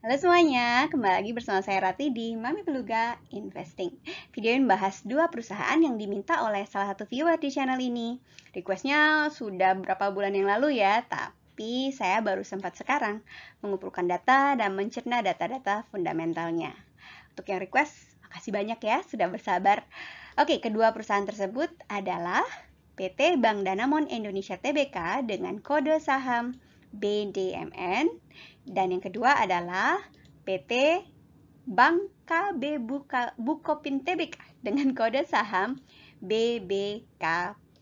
Halo semuanya, kembali lagi bersama saya Rati di Mami Beluga Investing. Video ini membahas dua perusahaan yang diminta oleh salah satu viewer di channel ini. Requestnya sudah beberapa bulan yang lalu ya, tapi saya baru sempat sekarang mengumpulkan data dan mencerna data-data fundamentalnya. Untuk yang request, makasih banyak ya sudah bersabar. Oke, kedua perusahaan tersebut adalah PT Bank Danamon Indonesia Tbk dengan kode saham BDMN, dan yang kedua adalah PT Bank KB Bukopin Tbk dengan kode saham BBKP.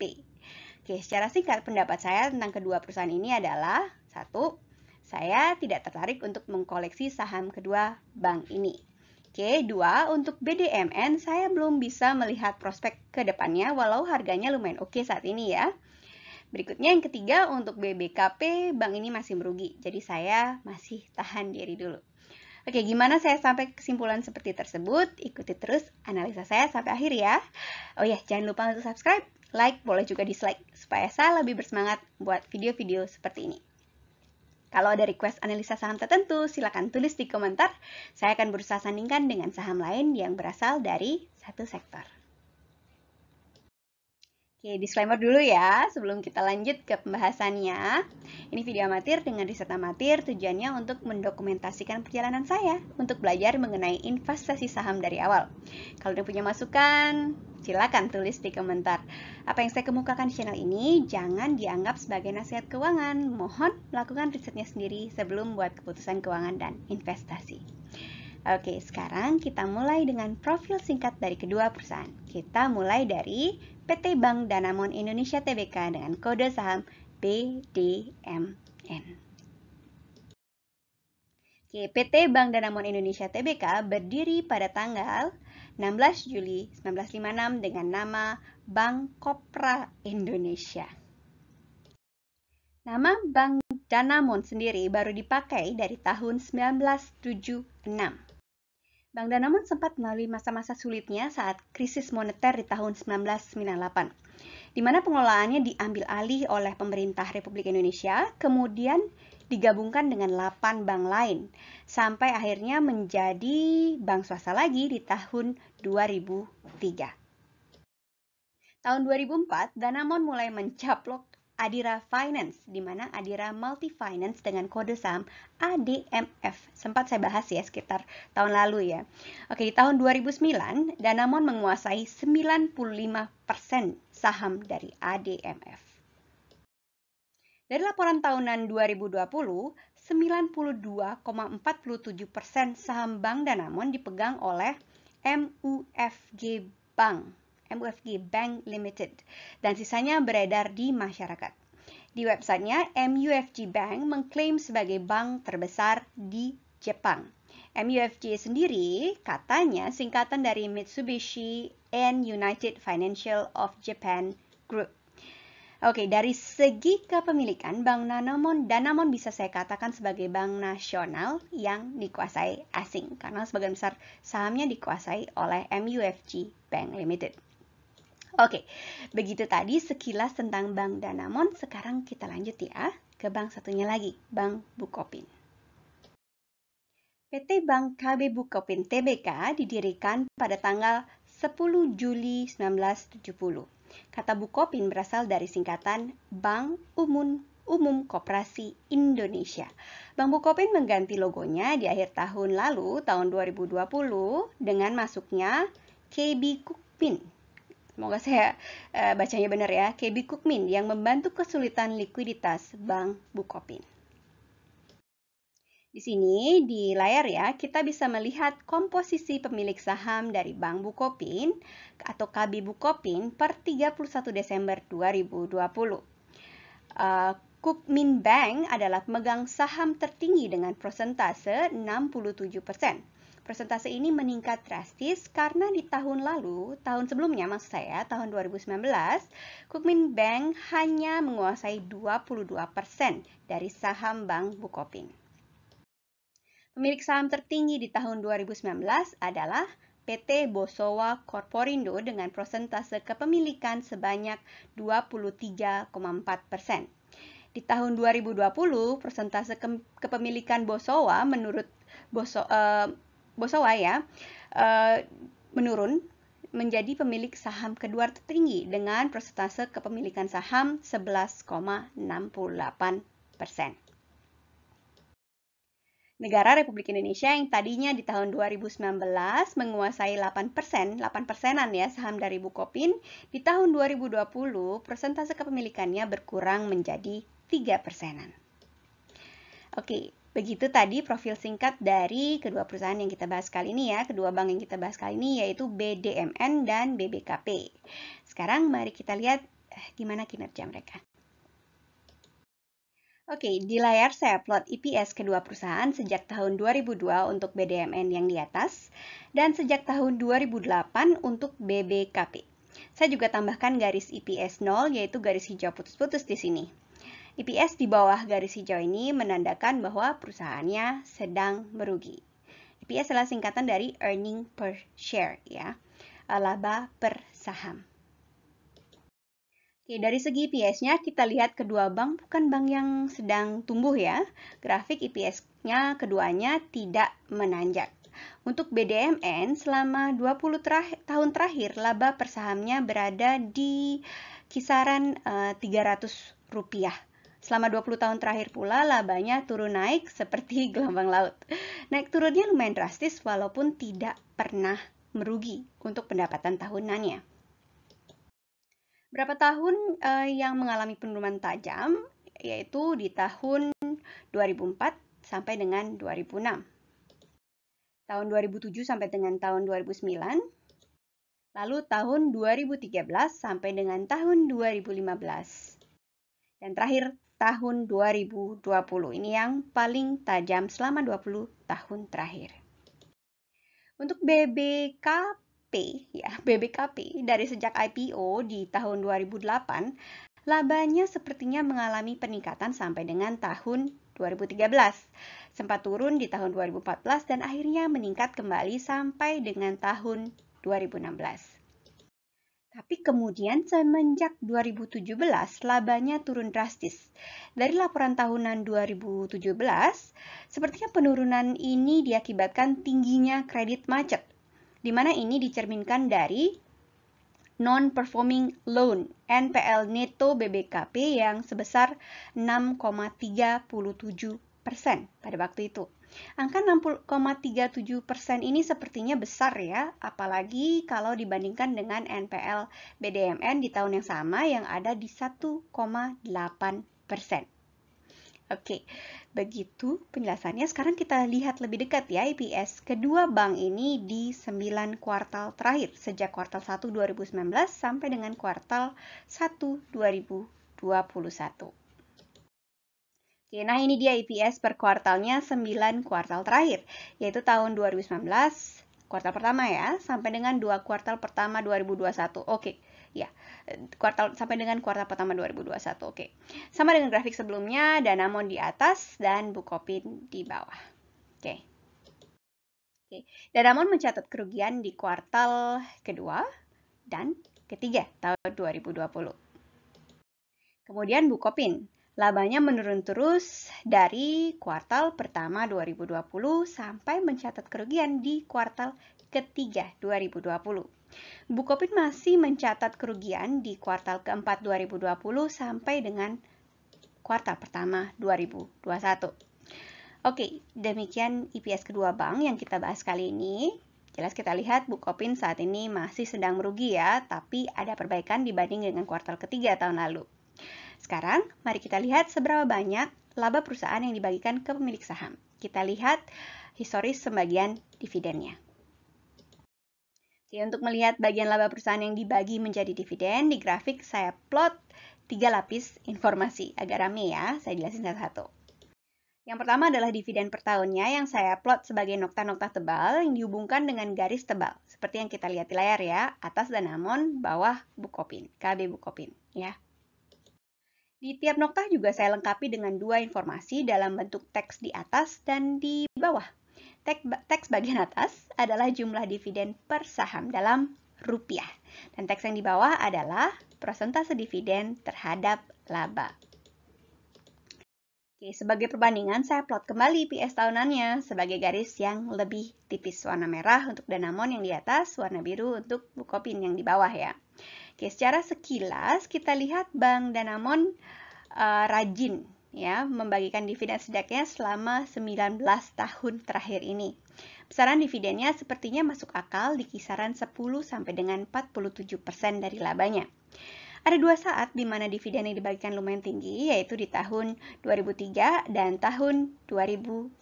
Oke, secara singkat pendapat saya tentang kedua perusahaan ini adalah: satu, saya tidak tertarik untuk mengkoleksi saham kedua bank ini. Oke, dua, untuk BDMN saya belum bisa melihat prospek ke depannya walau harganya lumayan oke saat ini ya. Berikutnya yang ketiga, untuk BBKP, bank ini masih merugi, jadi saya masih tahan diri dulu. Oke, gimana saya sampai kesimpulan seperti tersebut? Ikuti terus analisa saya sampai akhir ya. Oh ya, jangan lupa untuk subscribe, like, boleh juga dislike, supaya saya lebih bersemangat buat video-video seperti ini. Kalau ada request analisa saham tertentu, silakan tulis di komentar. Saya akan berusaha sandingkan dengan saham lain yang berasal dari satu sektor. Oke, disclaimer dulu ya, sebelum kita lanjut ke pembahasannya. Ini video amatir dengan riset amatir, tujuannya untuk mendokumentasikan perjalanan saya untuk belajar mengenai investasi saham dari awal. Kalau ada punya masukan, silakan tulis di komentar. Apa yang saya kemukakan di channel ini jangan dianggap sebagai nasihat keuangan. Mohon melakukan risetnya sendiri sebelum buat keputusan keuangan dan investasi. Oke, sekarang kita mulai dengan profil singkat dari kedua perusahaan. Kita mulai dari PT Bank Danamon Indonesia Tbk dengan kode saham BDMN. Oke, PT Bank Danamon Indonesia Tbk berdiri pada tanggal 16 Juli 1956 dengan nama Bank Kopra Indonesia. Nama Bank Danamon sendiri baru dipakai dari tahun 1976. Bank Danamon sempat melalui masa-masa sulitnya saat krisis moneter di tahun 1998, di mana pengelolaannya diambil alih oleh pemerintah Republik Indonesia, kemudian digabungkan dengan 8 bank lain, sampai akhirnya menjadi bank swasta lagi di tahun 2003. Tahun 2004, Danamon mulai mencaplok Adira Finance, di mana Adira Multi Finance dengan kode saham ADMF. Sempat saya bahas ya sekitar tahun lalu ya. Oke, di tahun 2009, Danamon menguasai 95% saham dari ADMF. Dari laporan tahunan 2020, 92,47% saham Bank Danamon dipegang oleh MUFG Bank Limited, dan sisanya beredar di masyarakat. Di websitenya, MUFG Bank mengklaim sebagai bank terbesar di Jepang. MUFG sendiri katanya singkatan dari Mitsubishi and United Financial of Japan Group. Oke, dari segi kepemilikan, Bank Danamon bisa saya katakan sebagai bank nasional yang dikuasai asing, karena sebagian besar sahamnya dikuasai oleh MUFG Bank Limited. Oke, begitu tadi sekilas tentang Bank Danamon. Sekarang kita lanjut ya ke bank satunya lagi, Bank Bukopin. PT Bank KB Bukopin Tbk didirikan pada tanggal 10 Juli 1970. Kata Bukopin berasal dari singkatan Bank Umum Koperasi Indonesia. Bank Bukopin mengganti logonya di akhir tahun lalu, tahun 2020, dengan masuknya KB Kukmin. Semoga saya bacanya benar ya, KB Kukmin, yang membantu kesulitan likuiditas Bank Bukopin. Di sini di layar ya, kita bisa melihat komposisi pemilik saham dari Bank Bukopin atau KB Bukopin per 31 Desember 2020. Kukmin Bank adalah pemegang saham tertinggi dengan persentase 67%. Persentase ini meningkat drastis karena di tahun lalu, tahun sebelumnya maksud saya, tahun 2019, Kukmin Bank hanya menguasai 22% dari saham Bank Bukopin. Pemilik saham tertinggi di tahun 2019 adalah PT Bosowa Corporindo dengan persentase kepemilikan sebanyak 23,4%. Di tahun 2020, persentase kepemilikan Bosowa menurut Bosowa ya, menurun menjadi pemilik saham kedua tertinggi dengan persentase kepemilikan saham 11,68%. Negara Republik Indonesia yang tadinya di tahun 2019 menguasai 8%, 8%-an ya saham dari Bukopin, di tahun 2020 persentase kepemilikannya berkurang menjadi 3%-an. Oke, begitu tadi profil singkat dari kedua perusahaan yang kita bahas kali ini ya, kedua bank yang kita bahas kali ini yaitu BDMN dan BBKP. Sekarang mari kita lihat gimana kinerja mereka. Oke, di layar saya plot EPS kedua perusahaan sejak tahun 2002 untuk BDMN yang di atas dan sejak tahun 2008 untuk BBKP. Saya juga tambahkan garis EPS 0 yaitu garis hijau putus-putus di sini. EPS di bawah garis hijau ini menandakan bahwa perusahaannya sedang merugi. EPS adalah singkatan dari earning per share ya, laba per saham. Oke, dari segi EPS-nya kita lihat kedua bank bukan bank yang sedang tumbuh ya. Grafik EPS-nya keduanya tidak menanjak. Untuk BDMN selama 20 tahun terakhir laba per sahamnya berada di kisaran Rp300. Selama 20 tahun terakhir pula labanya turun naik seperti gelombang laut. Naik turunnya lumayan drastis walaupun tidak pernah merugi untuk pendapatan tahunannya. Berapa tahun yang mengalami penurunan tajam, yaitu di tahun 2004 sampai dengan 2006. Tahun 2007 sampai dengan tahun 2009. Lalu tahun 2013 sampai dengan tahun 2015. Dan terakhir tahun 2020. Ini yang paling tajam selama 20 tahun terakhir. Untuk BBKP dari sejak IPO di tahun 2008, labanya sepertinya mengalami peningkatan sampai dengan tahun 2013. Sempat turun di tahun 2014 dan akhirnya meningkat kembali sampai dengan tahun 2016. Tapi kemudian semenjak 2017, labanya turun drastis. Dari laporan tahunan 2017, sepertinya penurunan ini diakibatkan tingginya kredit macet, di mana ini dicerminkan dari non-performing loan (NPL) neto BBKP yang sebesar 6,37% pada waktu itu. Angka 6,37% ini sepertinya besar ya, apalagi kalau dibandingkan dengan NPL BDMN di tahun yang sama yang ada di 1,8%. Oke, begitu penjelasannya. Sekarang kita lihat lebih dekat ya EPS kedua bank ini di 9 kuartal terakhir, sejak kuartal 1 2019 sampai dengan kuartal 1 2021. Oke, nah ini dia EPS per kuartalnya 9 kuartal terakhir, yaitu tahun 2019, kuartal pertama ya, sampai dengan 2 kuartal pertama 2021. Oke, ya, sampai dengan kuartal pertama 2021. Oke, sama dengan grafik sebelumnya, Danamon di atas dan Bukopin di bawah. Oke, Danamon mencatat kerugian di kuartal kedua dan ketiga tahun 2020. Kemudian Bukopin. Labanya menurun terus dari kuartal pertama 2020 sampai mencatat kerugian di kuartal ketiga 2020. Bukopin masih mencatat kerugian di kuartal keempat 2020 sampai dengan kuartal pertama 2021. Oke, demikian EPS kedua bank yang kita bahas kali ini. Jelas kita lihat Bukopin saat ini masih sedang merugi ya, tapi ada perbaikan dibanding dengan kuartal ketiga tahun lalu. Sekarang, mari kita lihat seberapa banyak laba perusahaan yang dibagikan ke pemilik saham. Kita lihat historis pembagian dividennya. Oke, untuk melihat bagian laba perusahaan yang dibagi menjadi dividen, di grafik saya plot 3 lapis informasi. Agak rame ya, saya jelasin satu-satu. Yang pertama adalah dividen per tahunnya yang saya plot sebagai nokta-nokta tebal yang dihubungkan dengan garis tebal. Seperti yang kita lihat di layar ya, atas Danamon, bawah Bukopin, KB Bukopin ya. Di tiap nokta juga saya lengkapi dengan 2 informasi dalam bentuk teks di atas dan di bawah. Teks bagian atas adalah jumlah dividen per saham dalam rupiah. Dan teks yang di bawah adalah persentase dividen terhadap laba. Oke, sebagai perbandingan, saya plot kembali PS tahunannya sebagai garis yang lebih tipis, warna merah untuk Danamon yang di atas, warna biru untuk Bukopin yang di bawah ya. Oke, secara sekilas kita lihat Bank Danamon rajin ya membagikan dividen sejaknya selama 19 tahun terakhir ini. Besaran dividennya sepertinya masuk akal di kisaran 10 sampai dengan 47% dari labanya. Ada dua saat di mana dividen yang dibagikan lumayan tinggi, yaitu di tahun 2003 dan tahun 2019.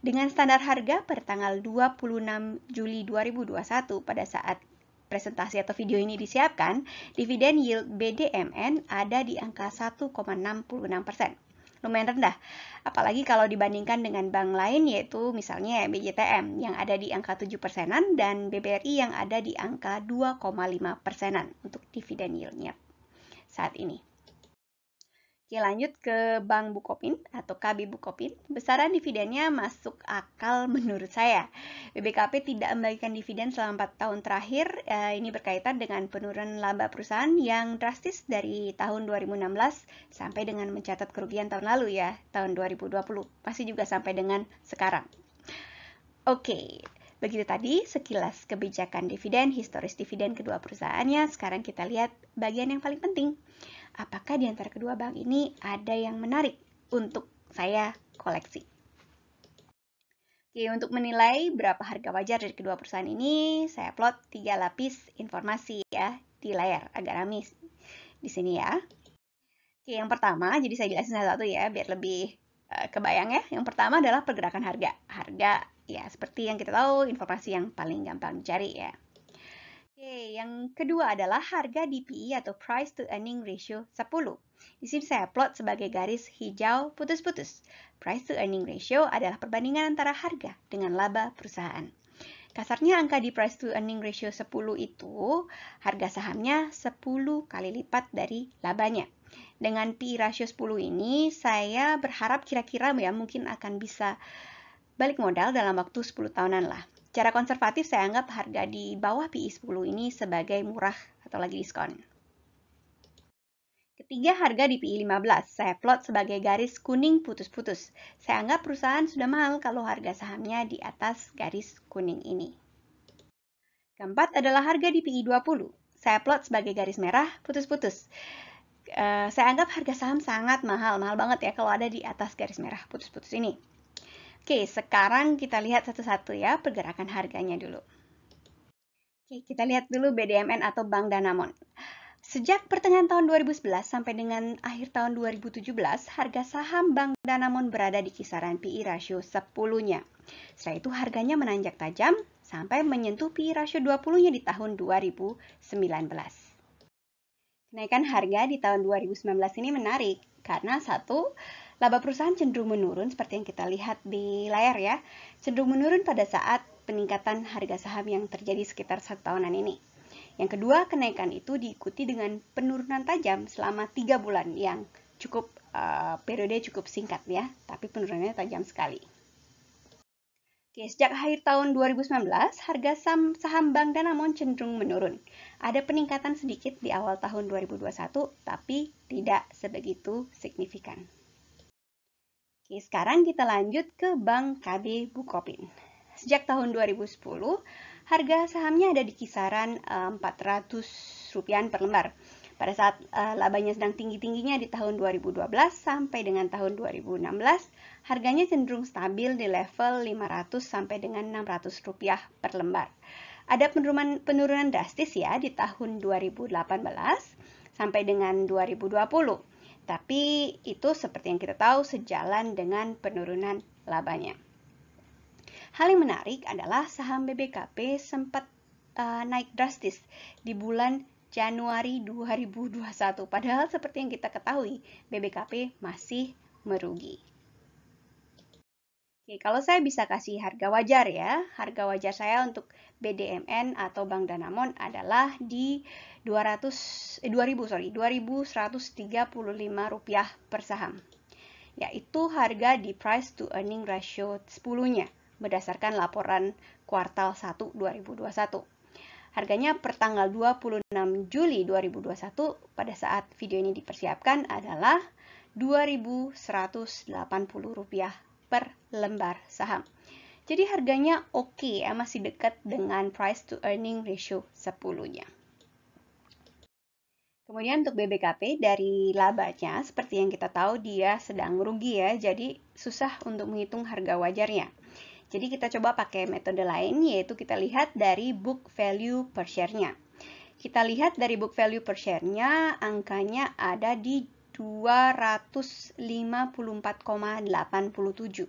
Dengan standar harga per tanggal 26 Juli 2021 pada saat presentasi atau video ini disiapkan, dividen yield BDMN ada di angka 1,66%. Lumayan rendah, apalagi kalau dibandingkan dengan bank lain yaitu misalnya BJTM yang ada di angka 7%-an dan BBRI yang ada di angka 2,5%-an untuk dividen yield-nya saat ini. Oke, lanjut ke Bank Bukopin atau KB Bukopin. Besaran dividennya masuk akal menurut saya. BBKP tidak membagikan dividen selama 4 tahun terakhir. Ini berkaitan dengan penurunan laba perusahaan yang drastis dari tahun 2016 sampai dengan mencatat kerugian tahun lalu ya, tahun 2020. Masih juga sampai dengan sekarang. Oke, begitu tadi sekilas kebijakan dividen, historis dividen kedua perusahaannya. Sekarang kita lihat bagian yang paling penting. Apakah di antara kedua bank ini ada yang menarik untuk saya koleksi? Oke, untuk menilai berapa harga wajar dari kedua perusahaan ini, saya plot 3 lapis informasi ya di layar, agak rame di sini ya. Oke, yang pertama, jadi saya jelasin satu-satu ya, biar lebih kebayang ya. Yang pertama adalah pergerakan harga. Harga, ya seperti yang kita tahu, informasi yang paling gampang dicari ya. Oke, yang kedua adalah harga DPE atau Price to Earning Ratio 10. Di sini saya plot sebagai garis hijau putus-putus. Price to Earning Ratio adalah perbandingan antara harga dengan laba perusahaan. Kasarnya angka di Price to Earning Ratio 10 itu, harga sahamnya 10 kali lipat dari labanya. Dengan PE ratio 10 ini, saya berharap kira-kira ya mungkin akan bisa balik modal dalam waktu 10 tahunan lah. Secara konservatif saya anggap harga di bawah PE 10 ini sebagai murah atau lagi diskon. Ketiga, harga di PE 15. Saya plot sebagai garis kuning putus-putus. Saya anggap perusahaan sudah mahal kalau harga sahamnya di atas garis kuning ini. Keempat adalah harga di PE 20. Saya plot sebagai garis merah putus-putus. Saya anggap harga saham sangat mahal banget ya kalau ada di atas garis merah putus-putus ini. Oke, sekarang kita lihat satu-satu ya pergerakan harganya dulu. Oke, kita lihat dulu BDMN atau Bank Danamon. Sejak pertengahan tahun 2011 sampai dengan akhir tahun 2017, harga saham Bank Danamon berada di kisaran PE ratio 10-nya. Setelah itu harganya menanjak tajam sampai menyentuh PE ratio 20-nya di tahun 2019. Kenaikan harga di tahun 2019 ini menarik karena satu, laba perusahaan cenderung menurun seperti yang kita lihat di layar ya. Cenderung menurun pada saat peningkatan harga saham yang terjadi sekitar 1 tahunan ini. Yang kedua, kenaikan itu diikuti dengan penurunan tajam selama 3 bulan yang cukup periode cukup singkat ya, tapi penurunannya tajam sekali. Oke, sejak akhir tahun 2019, harga saham Bank Danamon cenderung menurun. Ada peningkatan sedikit di awal tahun 2021, tapi tidak sebegitu signifikan. Oke, sekarang kita lanjut ke Bank KB Bukopin. Sejak tahun 2010, harga sahamnya ada di kisaran Rp400 per lembar. Pada saat labanya sedang tinggi-tingginya di tahun 2012 sampai dengan tahun 2016, harganya cenderung stabil di level Rp500 sampai dengan Rp600 per lembar. Ada penurunan drastis ya di tahun 2018 sampai dengan 2020. Tapi itu seperti yang kita tahu sejalan dengan penurunan labanya. Hal yang menarik adalah saham BBKP sempat naik drastis di bulan Januari 2021. Padahal seperti yang kita ketahui, BBKP masih merugi. Oke, kalau saya bisa kasih harga wajar ya, harga wajar saya untuk BDMN atau Bank Danamon adalah di Rp2.135 per saham. Yaitu harga di price to earning ratio 10-nya berdasarkan laporan kuartal 1 2021. Harganya per tanggal 26 Juli 2021 pada saat video ini dipersiapkan adalah Rp2.180 per lembar saham. Jadi harganya oke ya, masih dekat dengan price to earning ratio 10-nya. Kemudian untuk BBKP dari labanya, seperti yang kita tahu dia sedang rugi ya, jadi susah untuk menghitung harga wajarnya. Jadi kita coba pakai metode lain, yaitu kita lihat dari book value per share-nya. Kita lihat dari book value per share-nya, angkanya ada di 254,87.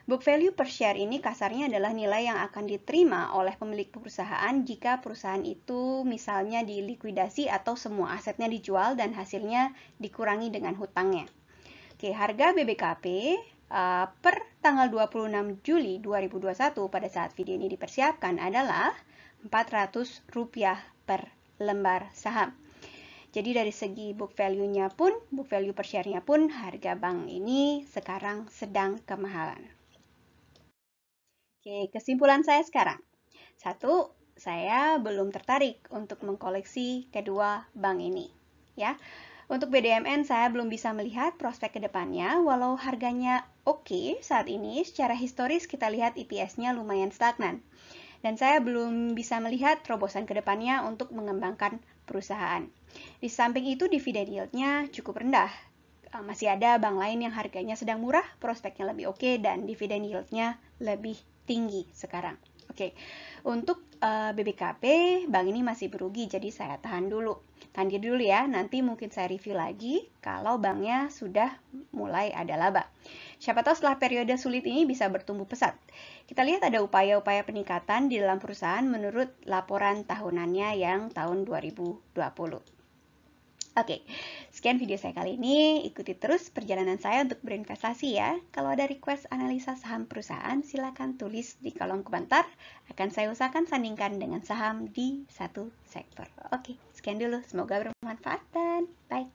Book value per share ini kasarnya adalah nilai yang akan diterima oleh pemilik perusahaan jika perusahaan itu misalnya dilikuidasi atau semua asetnya dijual dan hasilnya dikurangi dengan hutangnya. Oke, harga BBKP per tanggal 26 Juli 2021 pada saat video ini dipersiapkan adalah Rp400 per lembar saham. Jadi dari segi book value-nya pun, book value per share-nya pun, harga bank ini sekarang sedang kemahalan. Oke, kesimpulan saya sekarang. 1, saya belum tertarik untuk mengkoleksi kedua bank ini. Ya, untuk BDMN saya belum bisa melihat prospek ke depannya, walau harganya oke saat ini, secara historis kita lihat EPS-nya lumayan stagnan. Dan saya belum bisa melihat terobosan ke depannya untuk mengembangkan perusahaan. Di samping itu, dividen yield-nya cukup rendah. Masih ada bank lain yang harganya sedang murah, prospeknya lebih oke, dan dividen yield-nya lebih tinggi sekarang. Oke, untuk BBKP, bank ini masih berugi, jadi saya tahan dulu. Tahan dulu ya, nanti mungkin saya review lagi kalau banknya sudah mulai ada laba. Siapa tahu setelah periode sulit ini bisa bertumbuh pesat. Kita lihat ada upaya-upaya peningkatan di dalam perusahaan menurut laporan tahunannya yang tahun 2020. Oke, sekian video saya kali ini. Ikuti terus perjalanan saya untuk berinvestasi ya. Kalau ada request analisa saham perusahaan, silakan tulis di kolom komentar. Akan saya usahakan sandingkan dengan saham di satu sektor. Oke, sekian dulu. Semoga bermanfaat dan bye.